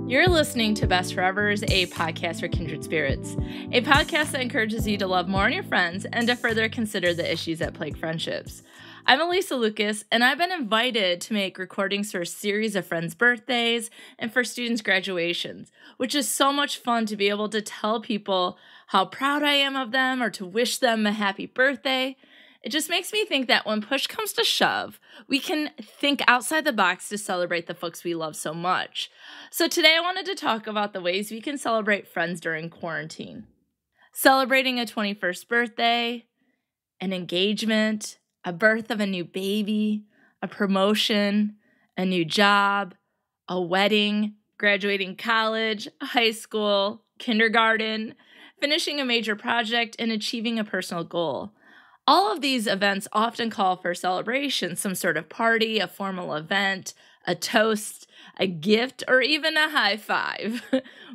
You're listening to Best Forevers, a podcast for kindred spirits, a podcast that encourages you to love more on your friends and to further consider the issues that plague friendships. I'm Alysa Lucas, and I've been invited to make recordings for a series of friends' birthdays and for students' graduations, which is so much fun to be able to tell people how proud I am of them or to wish them a happy birthday. It just makes me think that when push comes to shove, we can think outside the box to celebrate the folks we love so much. So today I wanted to talk about the ways we can celebrate friends during quarantine. Celebrating a 21st birthday, an engagement, a birth of a new baby, a promotion, a new job, a wedding, graduating college, high school, kindergarten, finishing a major project, and achieving a personal goal. All of these events often call for celebration, some sort of party, a formal event, a toast, a gift, or even a high five.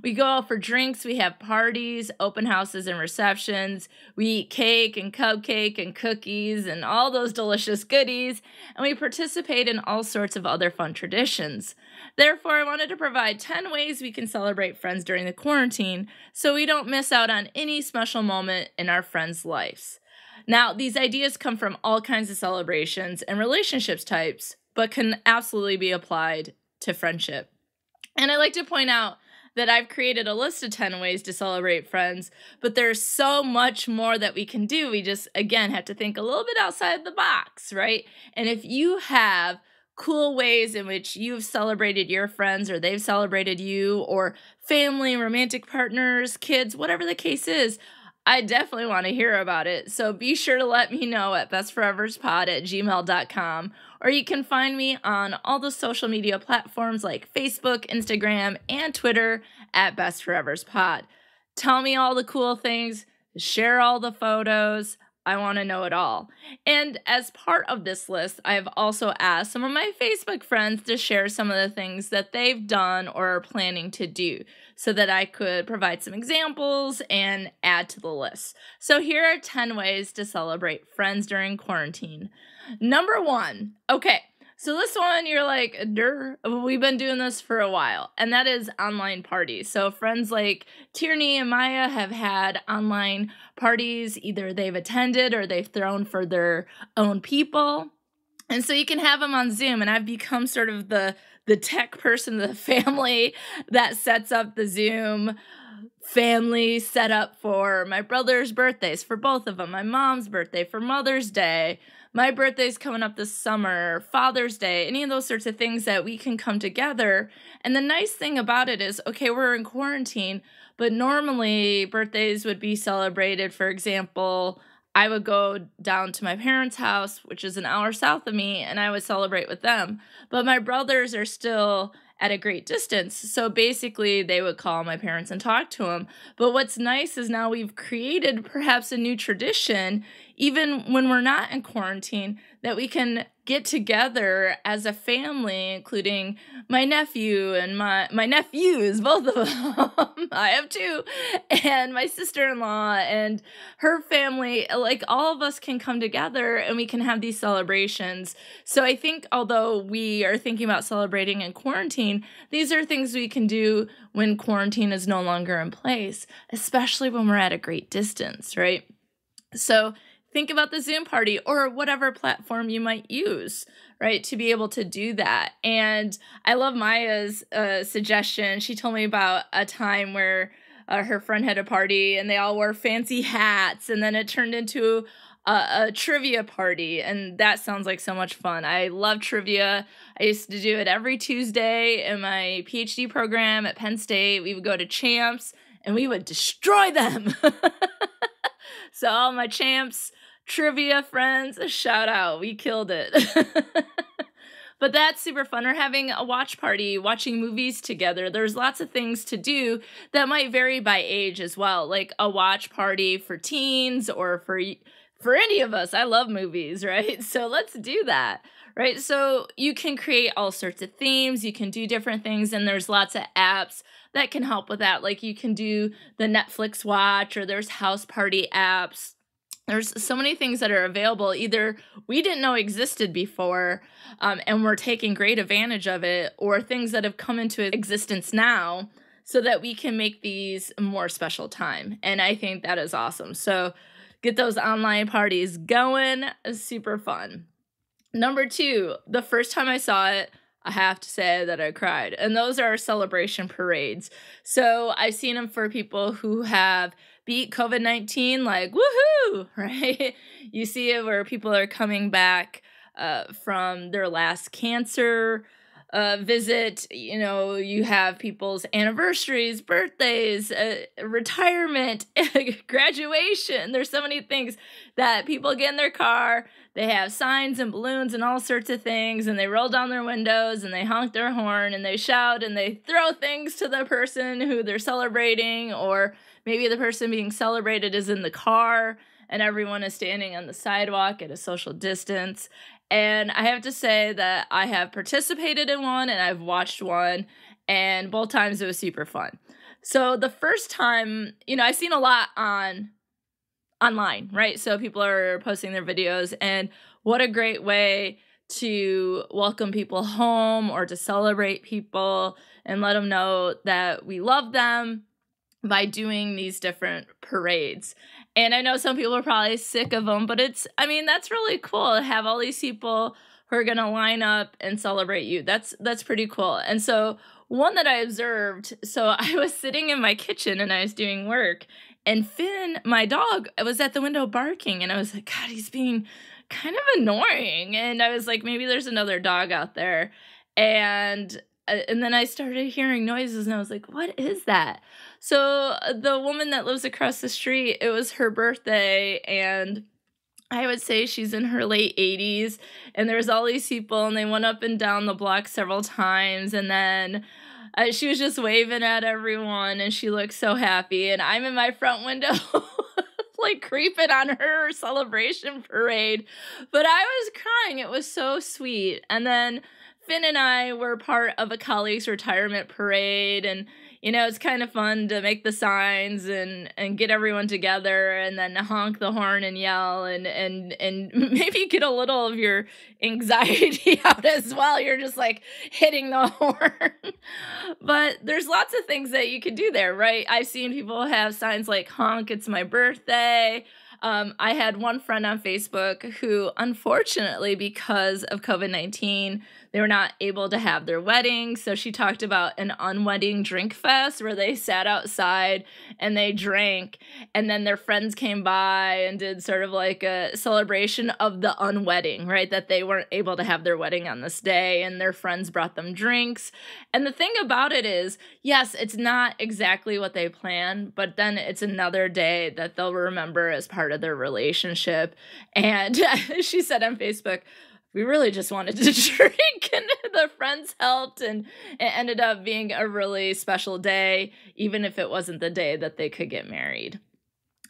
We go out for drinks, we have parties, open houses and receptions, we eat cake and cupcake and cookies and all those delicious goodies, and we participate in all sorts of other fun traditions. Therefore, I wanted to provide 10 ways we can celebrate friends during the quarantine so we don't miss out on any special moment in our friends' lives. Now, these ideas come from all kinds of celebrations and relationships types, but can absolutely be applied to friendship. And I like to point out that I've created a list of 10 ways to celebrate friends, but there's so much more that we can do. We just, again, have to think a little bit outside the box, right? And if you have cool ways in which you've celebrated your friends or they've celebrated you, or family, romantic partners, kids, whatever the case is, I definitely want to hear about it, so be sure to let me know at bestforeverspod@gmail.com, or you can find me on all the social media platforms like Facebook, Instagram, and Twitter at bestforeverspod. Tell me all the cool things, share all the photos. I want to know it all. And as part of this list, I've also asked some of my Facebook friends to share some of the things that they've done or are planning to do so that I could provide some examples and add to the list. So here are 10 ways to celebrate friends during quarantine. Number 1, okay, so this one you're like, we've been doing this for a while, and that is online parties. So friends like Tierney and Maya have had online parties, either they've attended or they've thrown for their own people. And so you can have them on Zoom, and I've become sort of the tech person of the family that sets up the Zoom family setup for my brother's birthdays, for both of them, my mom's birthday, for Mother's Day, my birthday's coming up this summer, Father's Day, any of those sorts of things that we can come together. And the nice thing about it is, okay, we're in quarantine, but normally birthdays would be celebrated. For example, I would go down to my parents' house, which is an hour south of me, and I would celebrate with them. But my brothers are still at a great distance, so basically they would call my parents and talk to them. But what's nice is now we've created perhaps a new tradition, even when we're not in quarantine, that we can get together as a family, including my nephew and my nephews, both of them. I have 2, and my sister-in-law and her family. Like, all of us can come together and we can have these celebrations. So I think although we are thinking about celebrating in quarantine, these are things we can do when quarantine is no longer in place, especially when we're at a great distance, right? So think about the Zoom party or whatever platform you might use, right, to be able to do that. And I love Maya's suggestion. She told me about a time where her friend had a party and they all wore fancy hats, and then it turned into a trivia party, and that sounds like so much fun. I love trivia. I used to do it every Tuesday in my PhD program at Penn State. We would go to Champs, and we would destroy them. So all my Champs trivia friends, a shout out. We killed it. But that's super fun. Or having a watch party, watching movies together. There's lots of things to do that might vary by age as well, like a watch party for teens or for any of us. I love movies, right? So let's do that, right? So you can create all sorts of themes. You can do different things, and there's lots of apps that can help with that. Like you can do the Netflix watch, or there's house party apps. There's so many things that are available, either we didn't know existed before, and we're taking great advantage of it, or things that have come into existence now so that we can make these more special time. And I think that is awesome. So get those online parties going. Super fun. Number 2, the first time I saw it, I have to say that I cried. And those are celebration parades. So I've seen them for people who have beat COVID-19, like, woohoo, right? You see it where people are coming back from their last cancer visit. You know, you have people's anniversaries, birthdays, retirement, graduation. There's so many things that people get in their car. They have signs and balloons and all sorts of things, and they roll down their windows and they honk their horn and they shout and they throw things to the person who they're celebrating, or maybe the person being celebrated is in the car and everyone is standing on the sidewalk at a social distance. And I have to say that I have participated in one and I've watched one, and both times it was super fun. So the first time, you know, I've seen a lot online, right? So people are posting their videos, and what a great way to welcome people home or to celebrate people and let them know that we love them by doing these different parades. And I know some people are probably sick of them, but that's really cool to have all these people who are going to line up and celebrate you. That's pretty cool. And so one that I observed, so I was sitting in my kitchen and I was doing work, and Finn, my dog, was at the window barking, and I was like, God, he's being kind of annoying. And I was like, maybe there's another dog out there. And then I started hearing noises, and I was like, what is that? So the woman that lives across the street, it was her birthday, and I would say she's in her late 80s, and there's all these people, and they went up and down the block several times, and then she was just waving at everyone, and she looked so happy, and I'm in my front window like creeping on her celebration parade, but I was crying. It was so sweet. And then Finn and I were part of a colleague's retirement parade, and it's kind of fun to make the signs and get everyone together and then honk the horn and yell and maybe get a little of your anxiety out as well. You're just like hitting the horn. But there's lots of things that you can do there, right? I've seen people have signs like honk, it's my birthday. I had one friend on Facebook who, unfortunately, because of COVID-19, they were not able to have their wedding. So she talked about an unwedding drink fest where they sat outside and they drank, and then their friends came by and did sort of like a celebration of the unwedding, right? That they weren't able to have their wedding on this day, and their friends brought them drinks. And the thing about it is, yes, it's not exactly what they planned, but then it's another day that they'll remember as part of their relationship. And she said on Facebook, we really just wanted to drink, and the friends helped, and it ended up being a really special day, even if it wasn't the day that they could get married.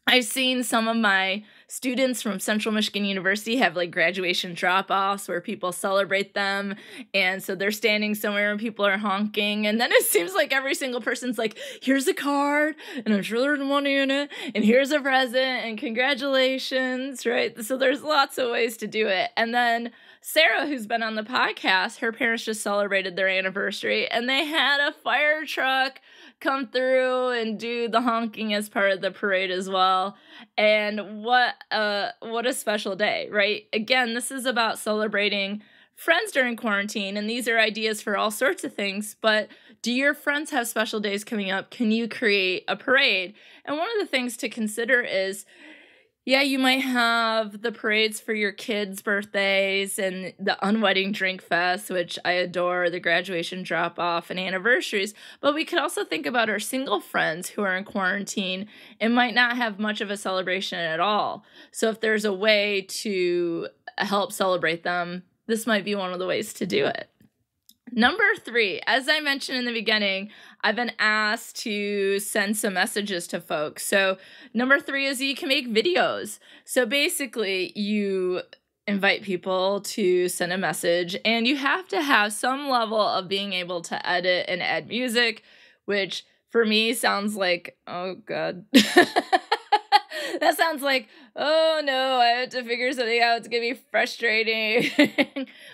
I've seen some of my students from Central Michigan University have like graduation drop-offs where people celebrate them, and so they're standing somewhere and people are honking, and then it seems like every single person's like, here's a card, and I'm sure there's money in it, and here's a present, and congratulations, right? So there's lots of ways to do it. And then Sarah, who's been on the podcast, her parents just celebrated their anniversary, and they had a fire truck come through and do the honking as part of the parade as well. And what a special day, right? Again, this is about celebrating friends during quarantine, and these are ideas for all sorts of things, but do your friends have special days coming up? Can you create a parade? And one of the things to consider is, yeah, you might have the parades for your kids' birthdays and the unwedding drink fest, which I adore, the graduation drop-off and anniversaries, but we could also think about our single friends who are in quarantine and might not have much of a celebration at all. So if there's a way to help celebrate them, this might be one of the ways to do it. Number 3, as I mentioned in the beginning, I've been asked to send some messages to folks. So number 3 is you can make videos. So basically you invite people to send a message, and you have to have some level of being able to edit and add music, which for me sounds like, oh God. That sounds like, oh no, I have to figure something out. It's going to be frustrating.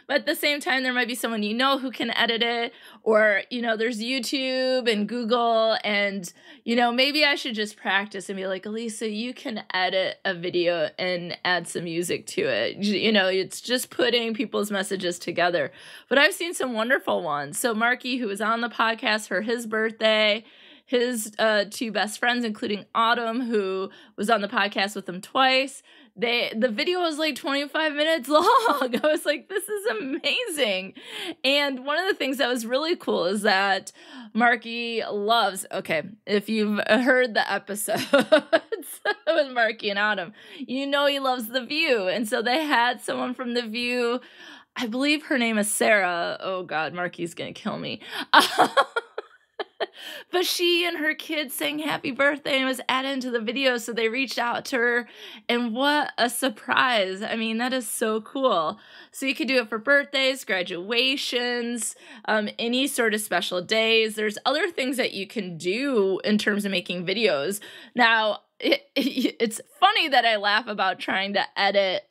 But at the same time, there might be someone you know who can edit it. Or, there's YouTube and Google. And, maybe I should just practice and be like, Alysa, you can edit a video and add some music to it. It's just putting people's messages together. But I've seen some wonderful ones. So Marky, who was on the podcast for his birthday, his two best friends, including Autumn, who was on the podcast with him twice. The video was like 25 minutes long. I was like, this is amazing. And one of the things that was really cool is that Marky loves, if you've heard the episodes with Marky and Autumn, he loves The View. And so they had someone from The View. I believe her name is Sarah. Oh God, Marky's going to kill me. But she and her kids sang happy birthday and was added into the video. So they reached out to her, and what a surprise. I mean, that is so cool. So you could do it for birthdays, graduations, any sort of special days. There's other things that you can do in terms of making videos. Now, it's funny that I laugh about trying to edit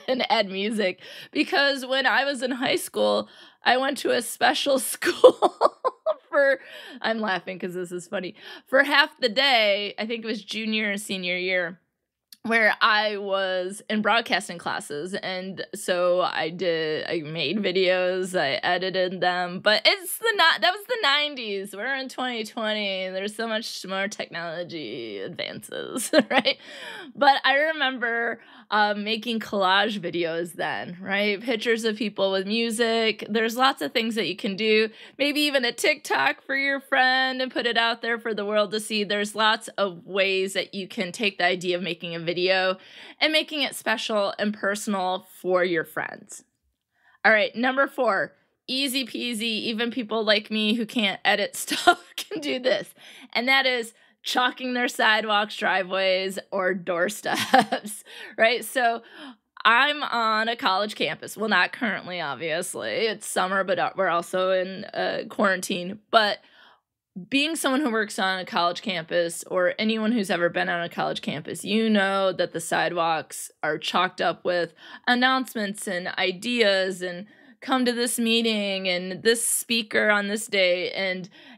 and add music, because when I was in high school, I went to a special school I'm laughing because this is funny, for half the day. I think it was junior and senior year, where I was in broadcasting classes. And so I made videos, I edited them, but that was the 90s. We're in 2020. There's so much more technology advances, right? But I remember making collage videos then, right? Pictures of people with music. There's lots of things that you can do. Maybe even a TikTok for your friend and put it out there for the world to see. There's lots of ways that you can take the idea of making a video and making it special and personal for your friends. All right, number 4, easy peasy. Even people like me who can't edit stuff can do this. And that is chalking their sidewalks, driveways, or doorsteps, right? So I'm on a college campus. Well, not currently, obviously. It's summer, but we're also in quarantine. But being someone who works on a college campus, or anyone who's ever been on a college campus, you know that the sidewalks are chalked up with announcements and ideas and come to this meeting and this speaker on this day.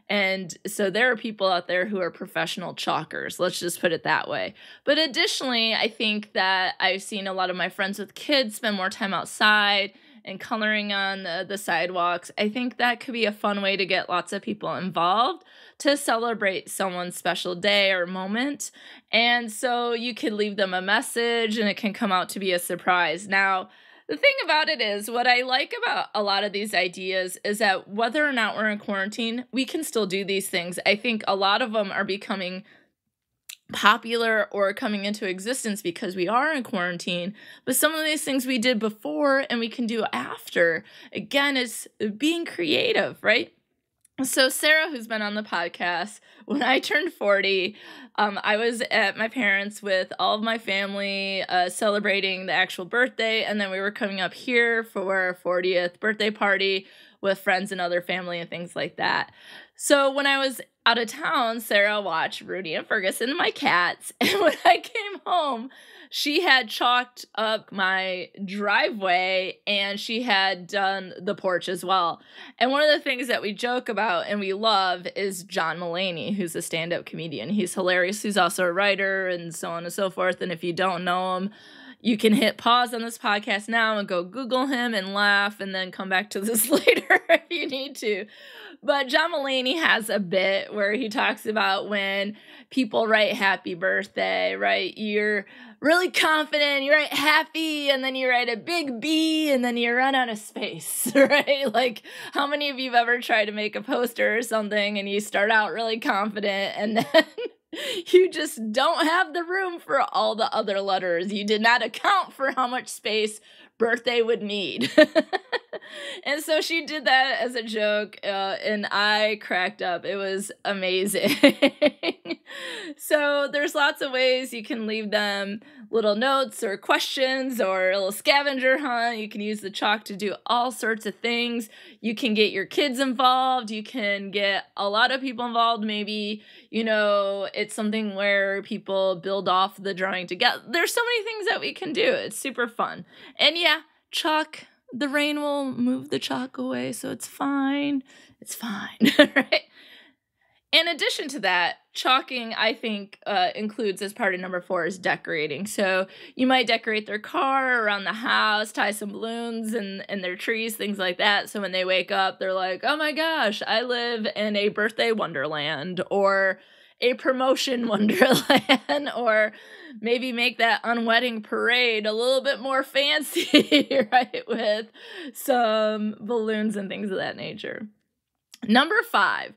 And so there are people out there who are professional chalkers. Let's just put it that way. But additionally, I think that I've seen a lot of my friends with kids spend more time outside and coloring on the sidewalks. I think that could be a fun way to get lots of people involved to celebrate someone's special day or moment. And so you could leave them a message and it can come out to be a surprise. Now, the thing about it is, what I like about a lot of these ideas is that whether or not we're in quarantine, we can still do these things. I think a lot of them are becoming popular or coming into existence because we are in quarantine, but some of these things we did before and we can do after. Again, it's being creative, right? So Sarah, who's been on the podcast, when I turned 40, I was at my parents' with all of my family celebrating the actual birthday, and then we were coming up here for our 40th birthday party with friends and other family and things like that. So when I was out of town, Sarah watched Rudy and Ferguson, my cats, and when I came home, she had chalked up my driveway and she had done the porch as well. And one of the things that we joke about and we love is John Mulaney, who's a stand-up comedian. He's hilarious. He's also a writer and so on and so forth. And if you don't know him, you can hit pause on this podcast now and go Google him and laugh and then come back to this later if you need to. But John Mulaney has a bit where he talks about when people write happy birthday, right? You're really confident, you write happy, and then you write a big B, and then you run out of space, right? Like, how many of you have ever tried to make a poster or something, and you start out really confident, and then you just don't have the room for all the other letters. You did not account for how much space birthday would need. And so she did that as a joke, and I cracked up. It was amazing. So there's lots of ways you can leave them little notes or questions or a little scavenger hunt. You can use the chalk to do all sorts of things. You can get your kids involved. You can get a lot of people involved. Maybe, it's something where people build off the drawing together. There's so many things that we can do. It's super fun. And yeah, chalk, the rain will move the chalk away, so it's fine. It's fine, right? In addition to that, chalking, I think, includes as part of number 4 is decorating. So you might decorate their car around the house, tie some balloons in their trees, things like that. So when they wake up, they're like, oh my gosh, I live in a birthday wonderland or a promotion wonderland, or maybe make that unwedding parade a little bit more fancy, right? With some balloons and things of that nature. Number 5.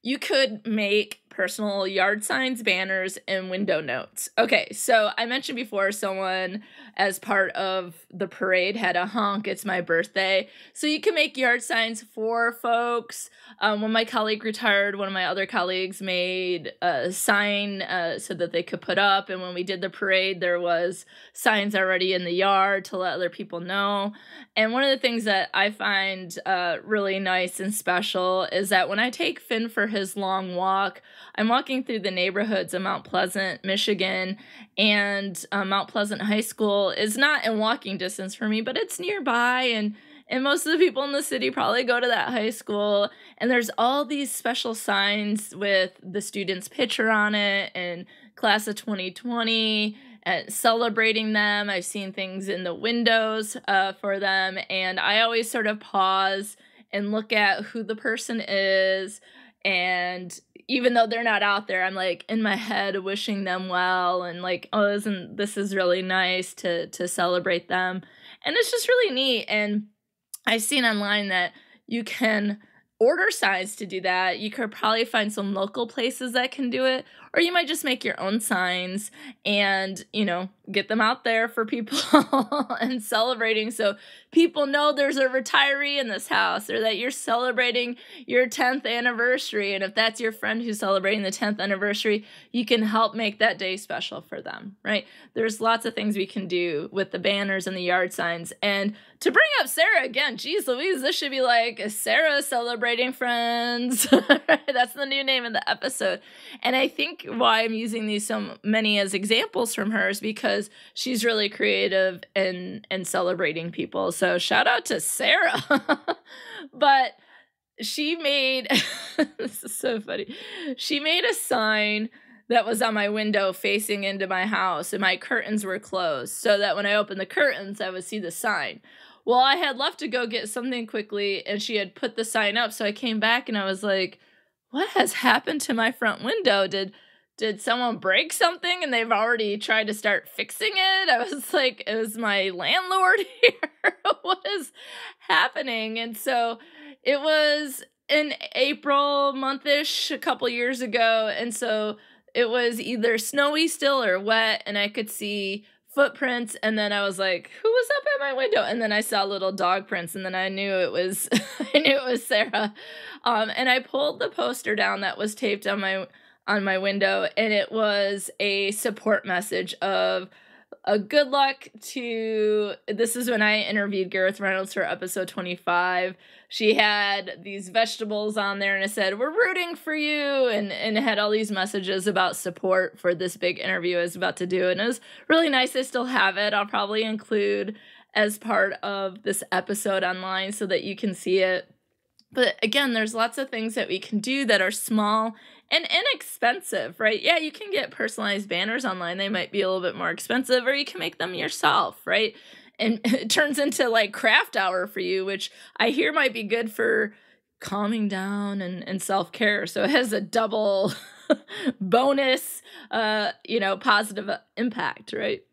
You could make personal yard signs, banners, and window notes. Okay, so I mentioned before someone as part of the parade had a honk, it's my birthday. So you can make yard signs for folks. When my colleague retired, one of my other colleagues made a sign so that they could put up. And when we did the parade, there was signs already in the yard to let other people know. And one of the things that I find really nice and special is that when I take Finn for his long walk, I'm walking through the neighborhoods of Mount Pleasant, Michigan, and Mount Pleasant High School is not in walking distance for me, but it's nearby, and most of the people in the city probably go to that high school, and there's all these special signs with the student's picture on it, and class of 2020, celebrating them. I've seen things in the windows for them, and I always sort of pause and look at who the person is, and even though they're not out there, I'm like in my head wishing them well and like, oh, this is really nice to celebrate them. And it's just really neat. And I've seen online that you can order signs to do that. You could probably find some local places that can do it, or you might just make your own signs and, get them out there for people and celebrating. So people know there's a retiree in this house, or that you're celebrating your 10th anniversary. And if that's your friend who's celebrating the 10th anniversary, you can help make that day special for them, right? There's lots of things we can do with the banners and the yard signs. And to bring up Sarah again, geez Louise, this should be like Sarah celebrating friends. That's the new name of the episode. And I think why I'm using these so many as examples from her is because she's really creative and celebrating people. So shout out to Sarah. But she made, this is so funny. She made a sign that was on my window facing into my house, and my curtains were closed so that when I opened the curtains, I would see the sign. Well, I had left to go get something quickly, and she had put the sign up, so I came back and I was like, what has happened to my front window? Did someone break something and they've already tried to start fixing it? I was like, is my landlord here? What is happening? And so it was in April month-ish a couple years ago, and so it was either snowy still or wet, and I could see footprints, and then I was like, who was up at my window? And then I saw little dog prints, and then I knew it was Sarah. And I pulled the poster down that was taped on my window, and it was a support message of a good luck to, this is when I interviewed Gareth Reynolds for episode 25. She had these vegetables on there, and it said, we're rooting for you, and it had all these messages about support for this big interview I was about to do, and it was really nice. I still have it. I'll probably include as part of this episode online so that you can see it. But again, there's lots of things that we can do that are small and inexpensive, right? Yeah, you can get personalized banners online. They might be a little bit more expensive, or you can make them yourself, right? And it turns into like craft hour for you, which I hear might be good for calming down and self-care. So it has a double bonus, positive impact, right?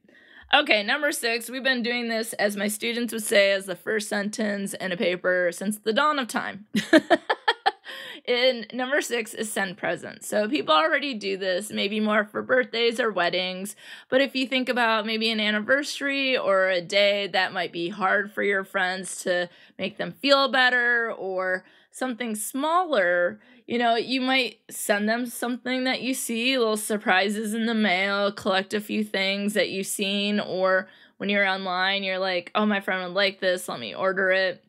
Okay, number 6, we've been doing this, as my students would say, as the first sentence in a paper since the dawn of time. And number 6 is send presents. So people already do this, maybe more for birthdays or weddings. But if you think about maybe an anniversary or a day that might be hard for your friends to make them feel better, or something smaller, you might send them something that you see, little surprises in the mail, collect a few things that you've seen, or when you're online, you're like, oh, my friend would like this, let me order it.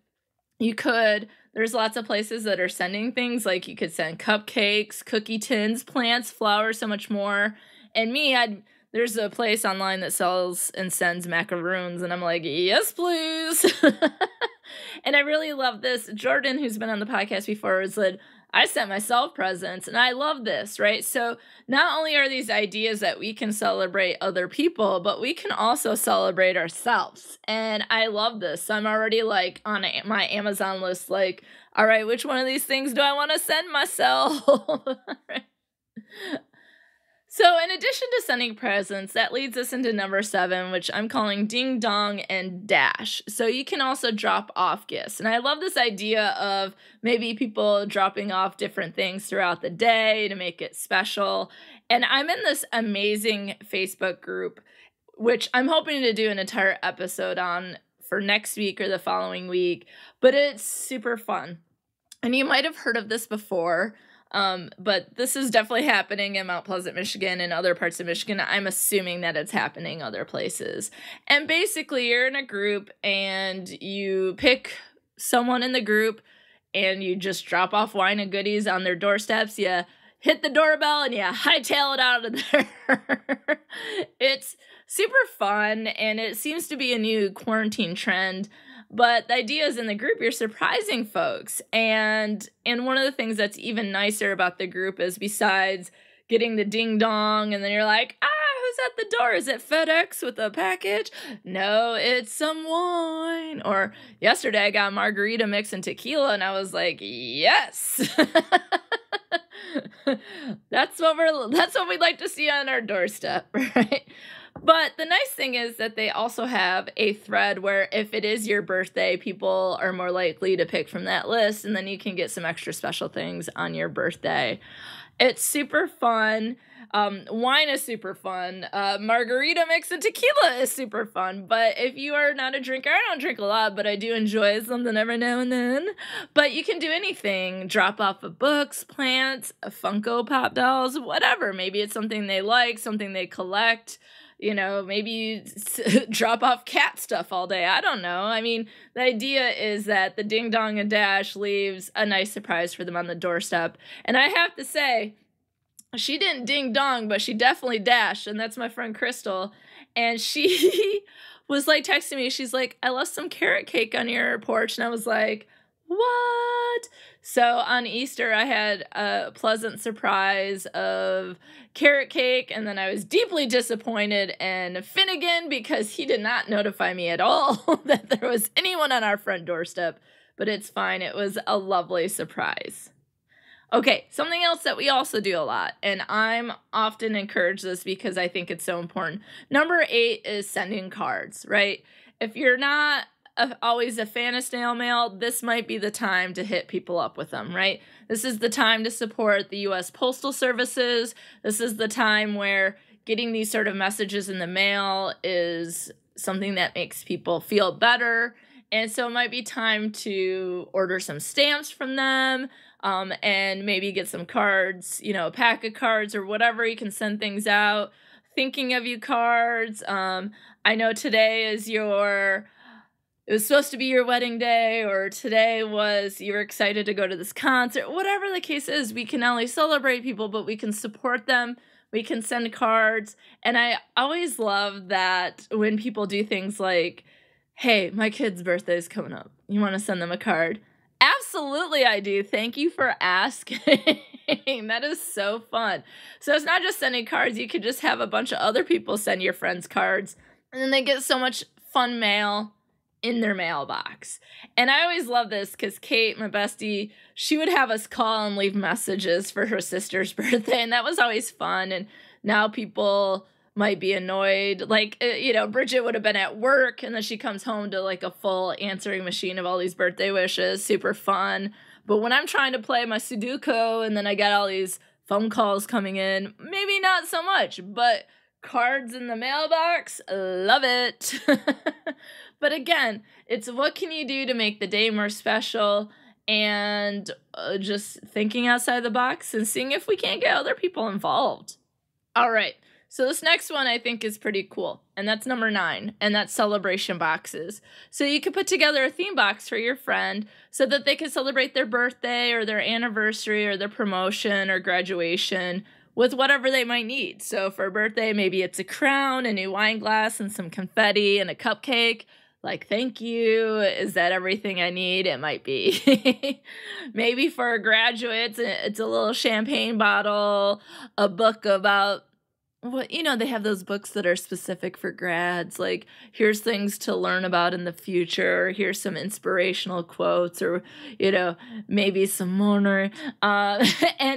There's lots of places that are sending things, like you could send cupcakes, cookie tins, plants, flowers, so much more. And there's a place online that sells and sends macaroons, and I'm like, yes, please. And I really love this. Jordan, who's been on the podcast before, said, I sent myself presents, and I love this, right? So not only are these ideas that we can celebrate other people, but we can also celebrate ourselves. And I love this. So I'm already like on my Amazon list, like, all right, which one of these things do I want to send myself? Right. So in addition to sending presents, that leads us into number 7, which I'm calling ding dong and dash. So you can also drop off gifts. And I love this idea of maybe people dropping off different things throughout the day to make it special. And I'm in this amazing Facebook group, which I'm hoping to do an entire episode on for next week or the following week. But it's super fun. And you might have heard of this before. But this is definitely happening in Mount Pleasant, Michigan, and other parts of Michigan. I'm assuming that it's happening other places. And basically, you're in a group, and you pick someone in the group, and you just drop off wine and goodies on their doorsteps. You hit the doorbell, and you hightail it out of there. It's super fun, and it seems to be a new quarantine trend. But the idea is in the group, you're surprising folks. And one of the things that's even nicer about the group is, besides getting the ding dong, and then you're like, who's at the door? Is it FedEx with a package? No, it's some wine. Or yesterday I got a margarita mix and tequila, and I was like, yes. That's what we'd like to see on our doorstep, right? But the nice thing is that they also have a thread where if it is your birthday, people are more likely to pick from that list, and then you can get some extra special things on your birthday. It's super fun. Wine is super fun. Margarita mix and tequila is super fun. But if you are not a drinker, I don't drink a lot, but I do enjoy something every now and then. But you can do anything. Drop off of books, plants, Funko Pop dolls, whatever. Maybe it's something they like, something they collect. Maybe you drop off cat stuff all day. I don't know. I mean, the idea is that the ding dong and dash leaves a nice surprise for them on the doorstep. And I have to say, she didn't ding dong, but she definitely dashed. And that's my friend Crystal. And she was like texting me. She's like, I left some carrot cake on your porch. And I was like, what? So on Easter, I had a pleasant surprise of carrot cake, and then I was deeply disappointed in Finnegan because he did not notify me at all that there was anyone on our front doorstep, but it's fine. It was a lovely surprise. Okay, something else that we also do a lot, and I'm often encourage this because I think it's so important. Number 8 is sending cards, right? If you're not always a fan of snail mail, this might be the time to hit people up with them, right? This is the time to support the U.S. Postal Services. This is the time where getting these sort of messages in the mail is something that makes people feel better. And so it might be time to order some stamps from them, and maybe get some cards, a pack of cards or whatever. You can send things out. Thinking of you cards. I know today is it was supposed to be your wedding day, or today was you were excited to go to this concert. Whatever the case is, we can not only celebrate people, but we can support them. We can send cards. And I always love that when people do things like, hey, my kid's birthday is coming up. You want to send them a card? Absolutely, I do. Thank you for asking. That is so fun. So it's not just sending cards. You could just have a bunch of other people send your friends cards, and then they get so much fun mail in their mailbox. And I always love this because Kate, my bestie, she would have us call and leave messages for her sister's birthday, and that was always fun. And now people might be annoyed. Like, Bridget would have been at work and then she comes home to like a full answering machine of all these birthday wishes. Super fun. But when I'm trying to play my Sudoku and then I got all these phone calls coming in, maybe not so much, but cards in the mailbox, love it. But again, it's what can you do to make the day more special, and just thinking outside the box and seeing if we can't get other people involved. All right. So this next one I think is pretty cool, and that's number 9, and that's celebration boxes. So you could put together a theme box for your friend so that they can celebrate their birthday or their anniversary or their promotion or graduation with whatever they might need. So for a birthday, maybe it's a crown, a new wine glass, and some confetti and a cupcake. Like, thank you. Is that everything I need? It might be. Maybe for a graduate, it's a little champagne bottle, a book about, they have those books that are specific for grads, like here's things to learn about in the future, here's some inspirational quotes, or, maybe some more, and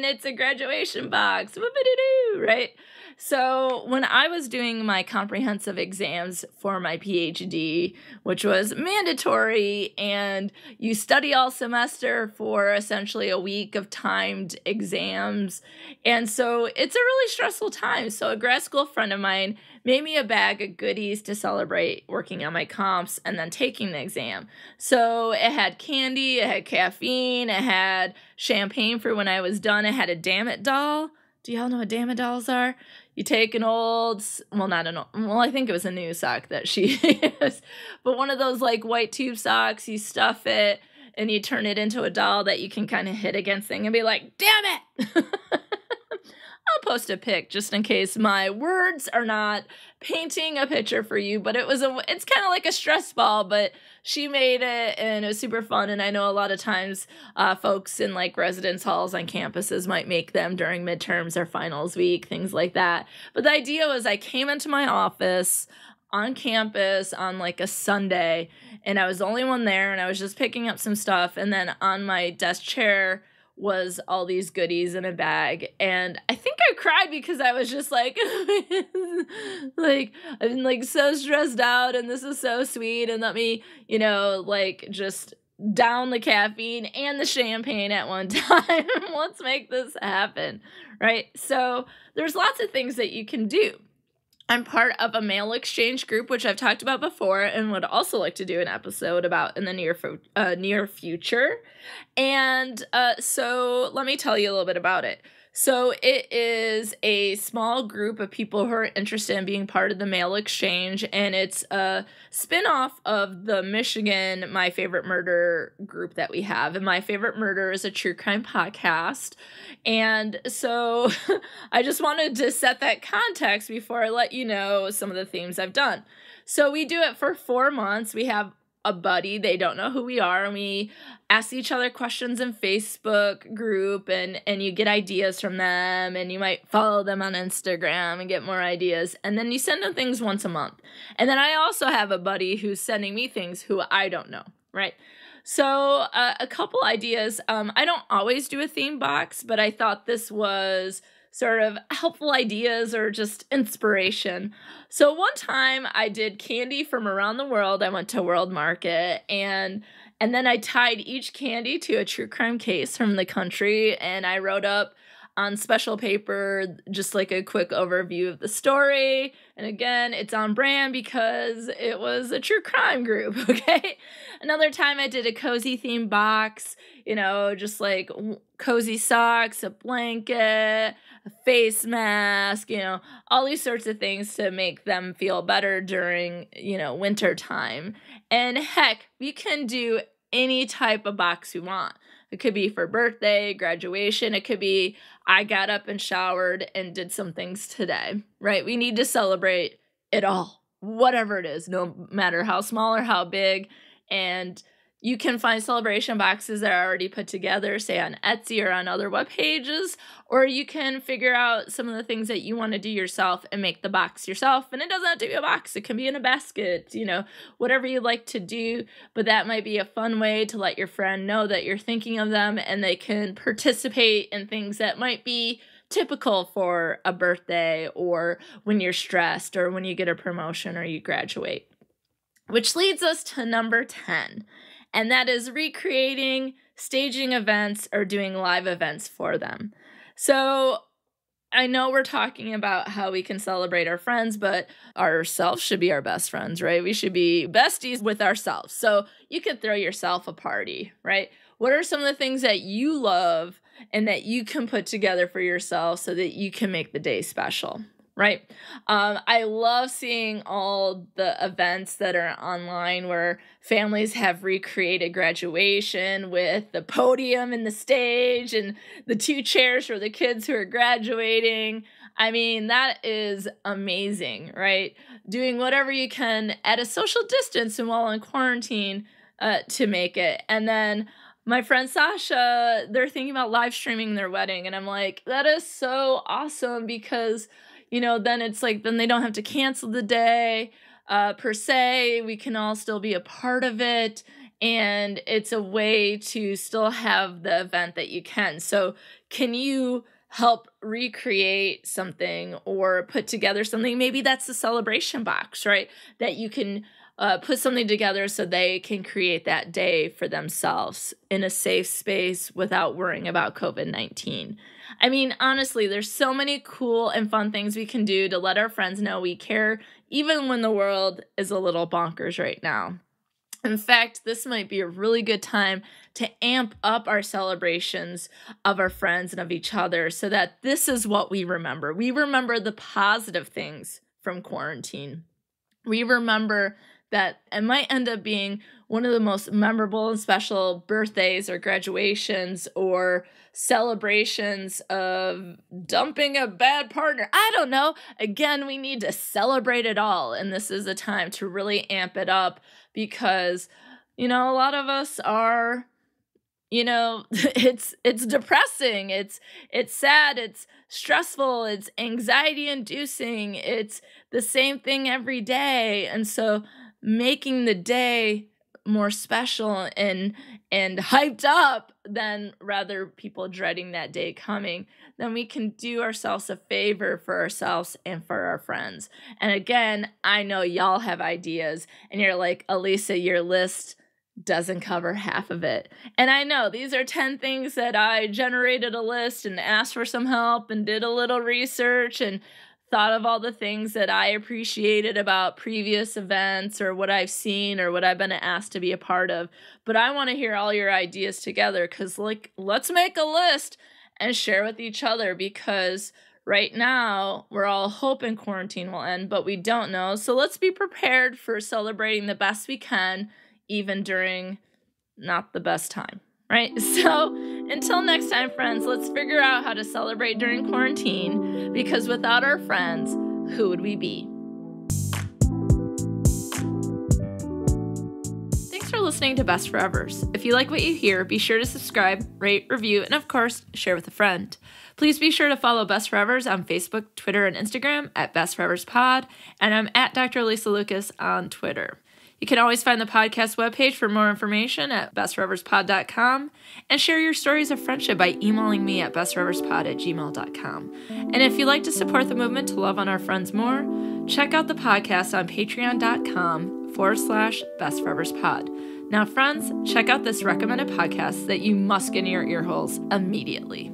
it's a graduation box, whoopity-doo, right? So when I was doing my comprehensive exams for my PhD, which was mandatory, and you study all semester for essentially a week of timed exams, and so it's a really stressful time. So a grad school friend of mine made me a bag of goodies to celebrate working on my comps and then taking the exam. So it had candy, it had caffeine, it had champagne for when I was done, it had a Damn It doll. Do y'all know what Damn It dolls are? You take an old, I think it was a new sock that she used, but one of those like white tube socks, you stuff it and you turn it into a doll that you can kind of hit against thing and be like, damn it! I'll post a pic just in case my words are not painting a picture for you, but it's kind of like a stress ball, but she made it and it was super fun. And I know a lot of times folks in like residence halls on campuses might make them during midterms or finals week, things like that. But the idea was I came into my office on campus on like a Sunday and I was the only one there and I was just picking up some stuff. And then on my desk chair was all these goodies in a bag, and I think I cried because I was just like like I'm like so stressed out and this is so sweet, and let me like just down the caffeine and the champagne at one time. Let's make this happen, right? So there's lots of things that you can do. I'm part of a mail exchange group, which I've talked about before and would also like to do an episode about in the near future. And so let me tell you a little bit about it. So it is a small group of people who are interested in being part of the mail exchange, and it's a spin-off of the Michigan My Favorite Murder group that we have. And My Favorite Murder is a true crime podcast. And so I just wanted to set that context before I let you know some of the themes I've done. So we do it for 4 months. We have a buddy, they don't know who we are, and we ask each other questions in Facebook group, and you get ideas from them, and you might follow them on Instagram and get more ideas, and then you send them things once a month. And then I also have a buddy who's sending me things who I don't know, right? So a couple ideas. I don't always do a theme box, but I thought this was sort of helpful ideas or just inspiration. So one time I did candy from around the world. I went to World Market, and then I tied each candy to a true crime case from the country, and I wrote up on special paper just like a quick overview of the story. And again, it's on brand because it was a true crime group, okay? Another time I did a cozy theme box, just like cozy socks, a blanket, a face mask, all these sorts of things to make them feel better during, winter time. And heck, we can do any type of box we want. It could be for birthday, graduation. It could be I got up and showered and did some things today, right? We need to celebrate it all, whatever it is, no matter how small or how big. And you can find celebration boxes that are already put together, say on Etsy or on other web pages, or you can figure out some of the things that you want to do yourself and make the box yourself. And it doesn't have to be a box. It can be in a basket, whatever you like to do. But that might be a fun way to let your friend know that you're thinking of them and they can participate in things that might be typical for a birthday or when you're stressed or when you get a promotion or you graduate. Which leads us to number 10, and that is recreating staging events or doing live events for them. So I know we're talking about how we can celebrate our friends, but ourselves should be our best friends, right? We should be besties with ourselves. So you could throw yourself a party, right? What are some of the things that you love and that you can put together for yourself so that you can make the day special, right? I love seeing all the events that are online where families have recreated graduation with the podium and the stage and the 2 chairs for the kids who are graduating. I mean, that is amazing, right? Doing whatever you can at a social distance and while in quarantine to make it. And then my friend Sasha, they're thinking about live streaming their wedding. And I'm like, that is so awesome because, you know, then it's like, then they don't have to cancel the day per se. We can all still be a part of it. And it's a way to still have the event that you can. So can you help recreate something or put together something? Maybe that's the celebration box, right? That you can put something together so they can create that day for themselves in a safe space without worrying about COVID-19. I mean, honestly, there's so many cool and fun things we can do to let our friends know we care, even when the world is a little bonkers right now. In fact, this might be a really good time to amp up our celebrations of our friends and of each other so that this is what we remember. We remember the positive things from quarantine. We remember that it might end up being one of the most memorable and special birthdays or graduations or celebrations of dumping a bad partner. I don't know. Again, we need to celebrate it all. And this is a time to really amp it up because, you know, a lot of us are, you know, it's depressing. It's sad. It's stressful. It's anxiety inducing. It's the same thing every day. And so making the day more special and hyped up than rather people dreading that day coming, then we can do ourselves a favor for ourselves and for our friends. And again, I know y'all have ideas and you're like, Alysa, your list doesn't cover half of it. And I know these are 10 things that I generated a list and asked for some help and did a little research and thought of all the things that I appreciated about previous events or what I've seen or what I've been asked to be a part of. But I want to hear all your ideas together because, like, let's make a list and share with each other because right now we're all hoping quarantine will end, but we don't know. So let's be prepared for celebrating the best we can, even during not the best time, right? So until next time, friends, let's figure out how to celebrate during quarantine because without our friends, who would we be? Thanks for listening to Best Forevers. If you like what you hear, be sure to subscribe, rate, review, and of course, share with a friend. Please be sure to follow Best Forevers on Facebook, Twitter, and Instagram at Best Forevers Pod, and I'm at Dr. Alysa Lucas on Twitter. You can always find the podcast webpage for more information at bestforeverspod.com and share your stories of friendship by emailing me at bestforeverspod@gmail.com. And if you'd like to support the movement to love on our friends more, check out the podcast on patreon.com/bestforeverspod. Now, friends, check out this recommended podcast that you must get in your ear holes immediately.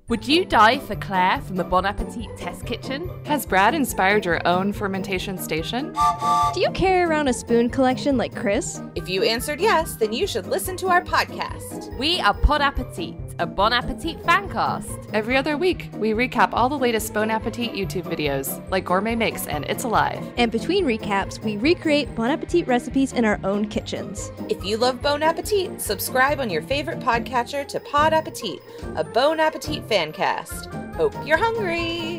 Would you die for Claire from the Bon Appetit Test Kitchen? Has Brad inspired your own fermentation station? Do you carry around a spoon collection like Chris? If you answered yes, then you should listen to our podcast. We are Pod Appetit, a Bon Appetit fancast. Every other week, we recap all the latest Bon Appetit YouTube videos, like Gourmet Makes and It's Alive. And between recaps, we recreate Bon Appetit recipes in our own kitchens. If you love Bon Appetit, subscribe on your favorite podcatcher to Pod Appetit, a Bon Appetit fancast. Hope you're hungry!